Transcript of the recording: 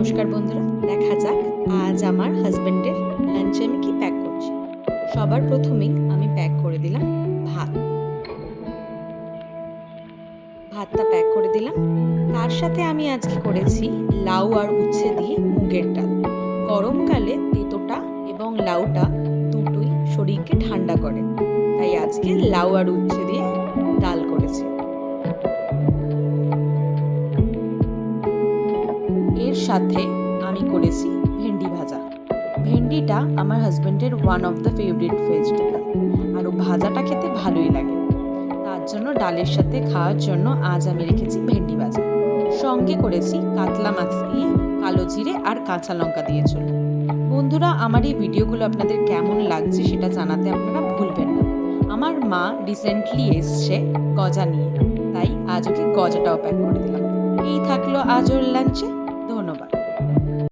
নমস্কার বন্ধুরা, দেখা যাক আজ আমার হাজবেন্ডের লাঞ্চে আমি কি প্যাক করছি। সবার প্রথমেই আমি প্যাক করে দিলাম ভাতটা প্যাক করে দিলাম। তার সাথে আমি আজকে করেছি লাউ আর উচ্ছে দিয়ে মুগের ডাল। গরমকালে তেঁতোটা এবং লাউটা দুটোই শরীরকে ঠান্ডা করে, তাই আজকে লাউ আর উচ্ছে দিয়ে ডাল করেছি। এর সাথে আমি করেছি ভেন্ডি ভাজা। ভেন্ডিটা আমার হাজবেন্ডের one of the favourite vegetable, আর ভাজাটা খেতে ভালোই লাগে। তার জন্য ডালের সাথে খাওয়ার জন্য আজ আমি রেখেছি ভেন্ডি ভাজা। সঙ্গে করেছি কাতলা মাছ দিয়ে কালো জিরে আর কাঁচা লঙ্কা দিয়ে ঝোল। বন্ধুরা, আমার এই ভিডিওগুলো আপনাদের কেমন লাগছে সেটা জানাতে আপনারা ভুলবেন না। আমার মা রিসেন্টলি এসছে গজা নিয়ে, তাই আজ ওকে গজাটাও প্যাক করে দিলাম। এই থাকলো আজ ওর লাঞ্চে।